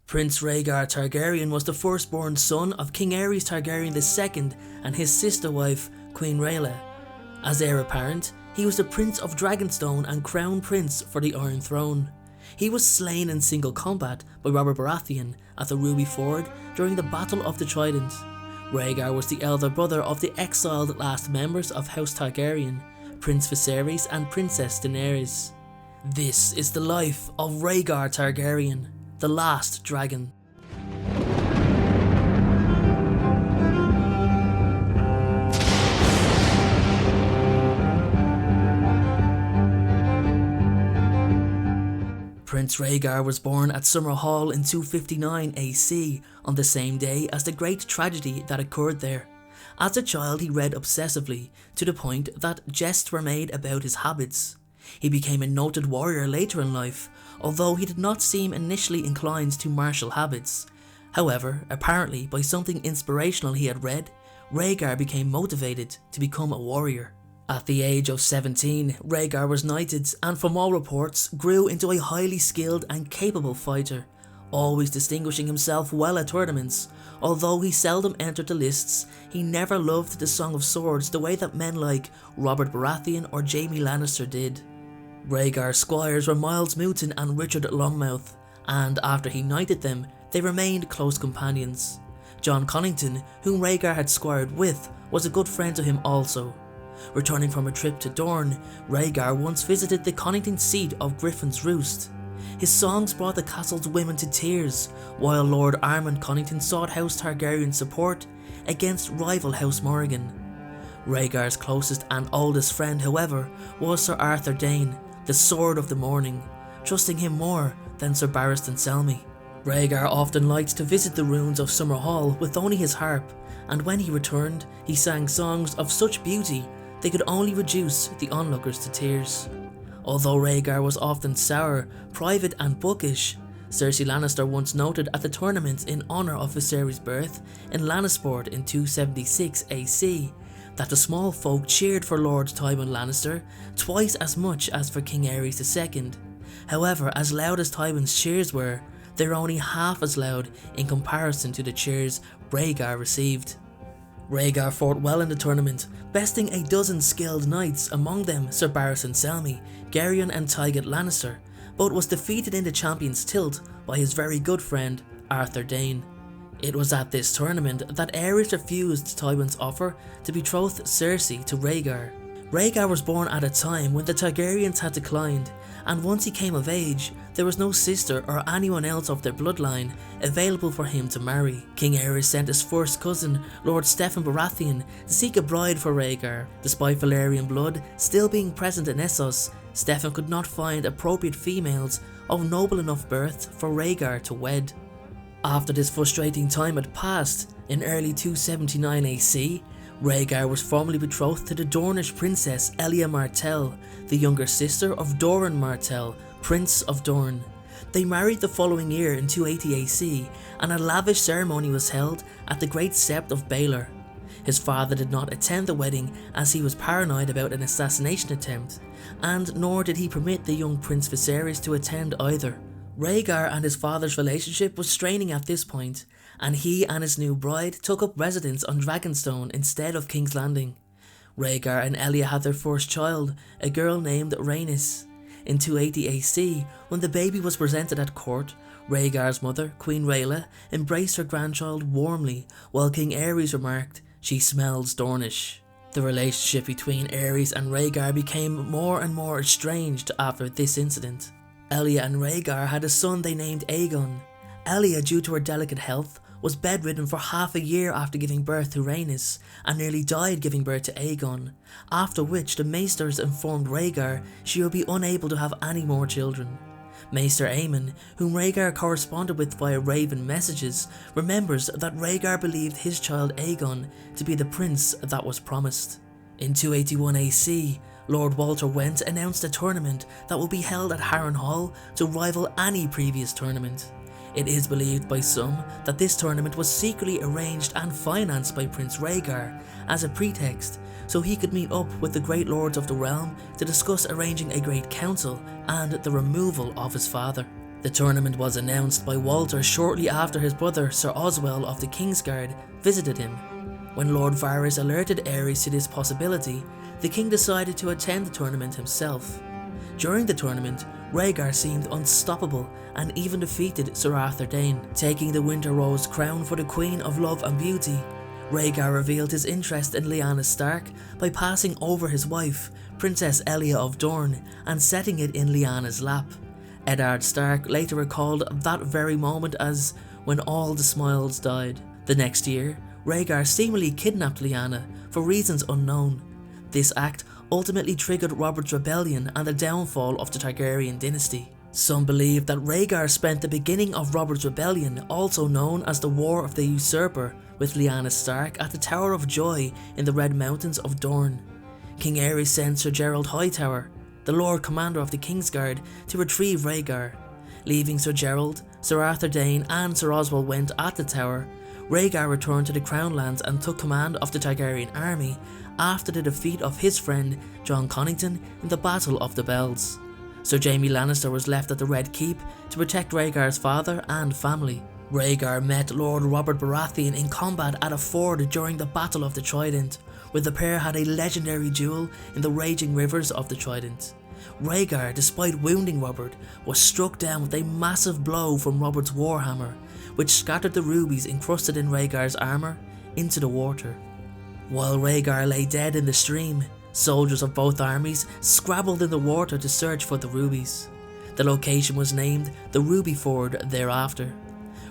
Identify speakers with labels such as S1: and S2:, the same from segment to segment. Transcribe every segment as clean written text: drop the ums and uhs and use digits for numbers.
S1: Prince Rhaegar Targaryen was the firstborn son of King Aerys Targaryen II and his sister wife, Queen Rhaella. As heir-apparent, he was the Prince of Dragonstone and Crown Prince for the Iron Throne. He was slain in single combat by Robert Baratheon at the Ruby Ford during the Battle of the Trident. Rhaegar was the elder brother of the exiled last members of House Targaryen, Prince Viserys and Princess Daenerys. This is the life of Rhaegar Targaryen, the last dragon. Prince Rhaegar was born at Summerhall in 259 AC on the same day as the great tragedy that occurred there. As a child he read obsessively, to the point that jests were made about his habits. He became a noted warrior later in life, although he did not seem initially inclined to martial habits. However, apparently by something inspirational he had read, Rhaegar became motivated to become a warrior. At the age of 17, Rhaegar was knighted and from all reports grew into a highly skilled and capable fighter, always distinguishing himself well at tournaments. Although he seldom entered the lists, he never loved the Song of Swords the way that men like Robert Baratheon or Jaime Lannister did. Rhaegar's squires were Miles Mouton and Richard Longmouth, and after he knighted them, they remained close companions. Jon Connington, whom Rhaegar had squired with, was a good friend to him also. Returning from a trip to Dorne, Rhaegar once visited the Connington seat of Griffin's Roost. His songs brought the castle's women to tears, while Lord Armand Connington sought House Targaryen's support against rival House Morrigan. Rhaegar's closest and oldest friend, however, was Sir Arthur Dayne, the Sword of the Morning, trusting him more than Sir Barristan Selmy. Rhaegar often liked to visit the ruins of Summerhall with only his harp, and when he returned, he sang songs of such beauty they could only reduce the onlookers to tears. Although Rhaegar was often sour, private and bookish, Cersei Lannister once noted at the tournament in honour of Viserys' birth in Lannisport in 276 AC that the small folk cheered for Lord Tywin Lannister twice as much as for King Aerys II. However, as loud as Tywin's cheers were, they were only half as loud in comparison to the cheers Rhaegar received. Rhaegar fought well in the tournament, besting a dozen skilled knights, among them Sir Barristan Selmy, Geryon and Tygett Lannister, but was defeated in the Champions Tilt by his very good friend Arthur Dayne. It was at this tournament that Aerys refused Tywin's offer to betroth Cersei to Rhaegar. Rhaegar was born at a time when the Targaryens had declined, and once he came of age, there was no sister or anyone else of their bloodline available for him to marry. King Aerys sent his first cousin, Lord Steffon Baratheon, to seek a bride for Rhaegar. Despite Valyrian blood still being present in Essos, Steffon could not find appropriate females of noble enough birth for Rhaegar to wed. After this frustrating time had passed, in early 279 AC, Rhaegar was formally betrothed to the Dornish princess Elia Martell, the younger sister of Doran Martell, Prince of Dorne. They married the following year in 280 AC, and a lavish ceremony was held at the Great Sept of Baelor. His father did not attend the wedding as he was paranoid about an assassination attempt, and nor did he permit the young Prince Viserys to attend either. Rhaegar and his father's relationship was straining at this point, and he and his new bride took up residence on Dragonstone instead of King's Landing. Rhaegar and Elia had their first child, a girl named Rhaenys. In 280 AC, when the baby was presented at court, Rhaegar's mother, Queen Rhaella, embraced her grandchild warmly, while King Aerys remarked, "She smells Dornish." The relationship between Aerys and Rhaegar became more and more estranged after this incident. Elia and Rhaegar had a son they named Aegon. Elia, due to her delicate health, was bedridden for half a year after giving birth to Rhaenys, and nearly died giving birth to Aegon, after which the Maesters informed Rhaegar she would be unable to have any more children. Maester Aemon, whom Rhaegar corresponded with via raven messages, remembers that Rhaegar believed his child Aegon to be the prince that was promised. In 281 AC, Lord Walter Went announced a tournament that will be held at Harrenhal to rival any previous tournament. It is believed by some that this tournament was secretly arranged and financed by Prince Rhaegar as a pretext so he could meet up with the great lords of the realm to discuss arranging a great council and the removal of his father. The tournament was announced by Walter shortly after his brother Sir Oswell of the Kingsguard visited him. When Lord Varys alerted Aerys to this possibility, the king decided to attend the tournament himself. During the tournament, Rhaegar seemed unstoppable and even defeated Sir Arthur Dayne, taking the Winter Rose crown for the Queen of Love and Beauty. Rhaegar revealed his interest in Liana Stark by passing over his wife, Princess Elia of Dorne, and setting it in Liana's lap. Eddard Stark later recalled that very moment as when all the smiles died. The next year, Rhaegar seemingly kidnapped Liana for reasons unknown. This act ultimately triggered Robert's rebellion and the downfall of the Targaryen dynasty. Some believe that Rhaegar spent the beginning of Robert's rebellion, also known as the War of the Usurper, with Lyanna Stark at the Tower of Joy in the Red Mountains of Dorne. King Aerys sent Sir Gerald Hightower, the Lord Commander of the Kingsguard, to retrieve Rhaegar. Leaving Sir Gerald, Sir Arthur Dayne and Sir Oswell went at the tower, Rhaegar returned to the Crown Lands and took command of the Targaryen army after the defeat of his friend Jon Connington in the Battle of the Bells. Sir Jaime Lannister was left at the Red Keep to protect Rhaegar's father and family. Rhaegar met Lord Robert Baratheon in combat at a ford during the Battle of the Trident, where the pair had a legendary duel in the raging rivers of the Trident. Rhaegar, despite wounding Robert, was struck down with a massive blow from Robert's warhammer, which scattered the rubies encrusted in Rhaegar's armour into the water. While Rhaegar lay dead in the stream, soldiers of both armies scrabbled in the water to search for the rubies. The location was named the Ruby Ford thereafter.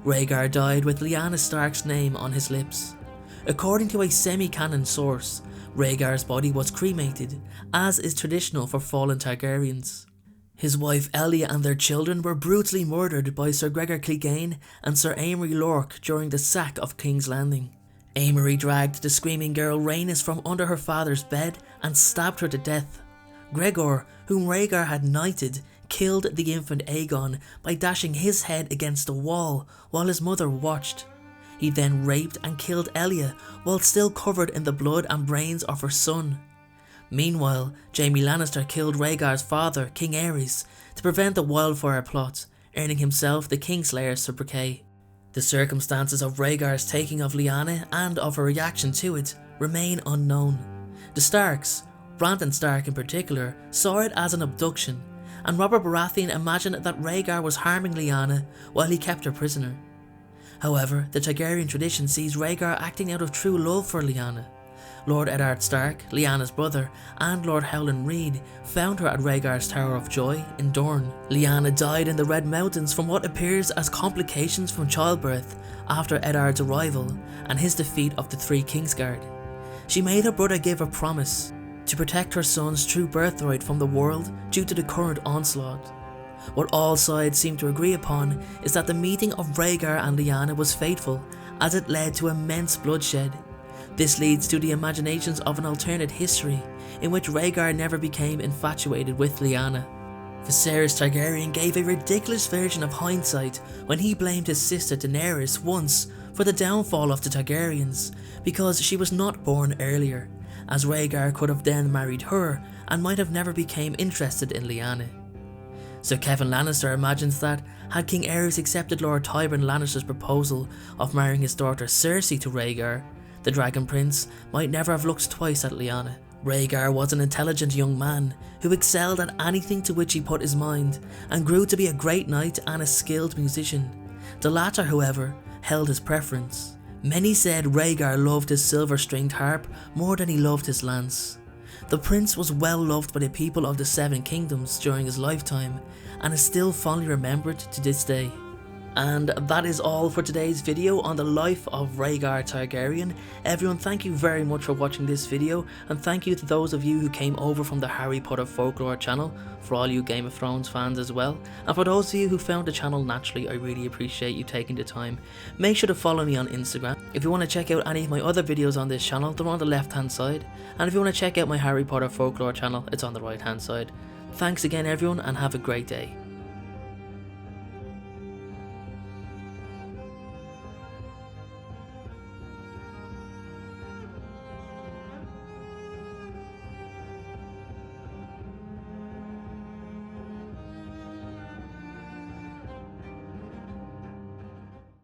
S1: Rhaegar died with Lyanna Stark's name on his lips. According to a semi-canon source, Rhaegar's body was cremated, as is traditional for fallen Targaryens. His wife Elia and their children were brutally murdered by Sir Gregor Clegane and Sir Amory Lorch during the sack of King's Landing. Amory dragged the screaming girl Rhaenys from under her father's bed and stabbed her to death. Gregor, whom Rhaegar had knighted, killed the infant Aegon by dashing his head against the wall while his mother watched. He then raped and killed Elia while still covered in the blood and brains of her son. Meanwhile, Jaime Lannister killed Rhaegar's father, King Aerys, to prevent the wildfire plot, earning himself the Kingslayer's sobriquet. The circumstances of Rhaegar's taking of Liana and of her reaction to it remain unknown. The Starks, Brandon Stark in particular, saw it as an abduction, and Robert Baratheon imagined that Rhaegar was harming Liana while he kept her prisoner. However, the Targaryen tradition sees Rhaegar acting out of true love for Liana. Lord Eddard Stark, Lyanna's brother, and Lord Howland Reed found her at Rhaegar's Tower of Joy in Dorne. Liana died in the Red Mountains from what appears as complications from childbirth after Eddard's arrival and his defeat of the Three Kingsguard. She made her brother give a promise to protect her son's true birthright from the world due to the current onslaught. What all sides seem to agree upon is that the meeting of Rhaegar and Liana was fateful, as it led to immense bloodshed. This leads to the imaginations of an alternate history, in which Rhaegar never became infatuated with Liana. Viserys Targaryen gave a ridiculous version of hindsight when he blamed his sister Daenerys once for the downfall of the Targaryens, because she was not born earlier, as Rhaegar could have then married her and might have never become interested in Liana. Sir Kevin Lannister imagines that, had King Aerys accepted Lord Tywin Lannister's proposal of marrying his daughter Cersei to Rhaegar, the Dragon Prince might never have looked twice at Liana. Rhaegar was an intelligent young man who excelled at anything to which he put his mind, and grew to be a great knight and a skilled musician. The latter, however, held his preference. Many said Rhaegar loved his silver-stringed harp more than he loved his lance. The prince was well loved by the people of the Seven Kingdoms during his lifetime, and is still fondly remembered to this day. And that is all for today's video on the life of Rhaegar Targaryen. Everyone, thank you very much for watching this video, and thank you to those of you who came over from the Harry Potter Folklore channel, for all you Game of Thrones fans as well, and for those of you who found the channel naturally, I really appreciate you taking the time. Make sure to follow me on Instagram. If you want to check out any of my other videos on this channel, they're on the left hand side, and if you want to check out my Harry Potter Folklore channel, it's on the right hand side. Thanks again everyone, and have a great day.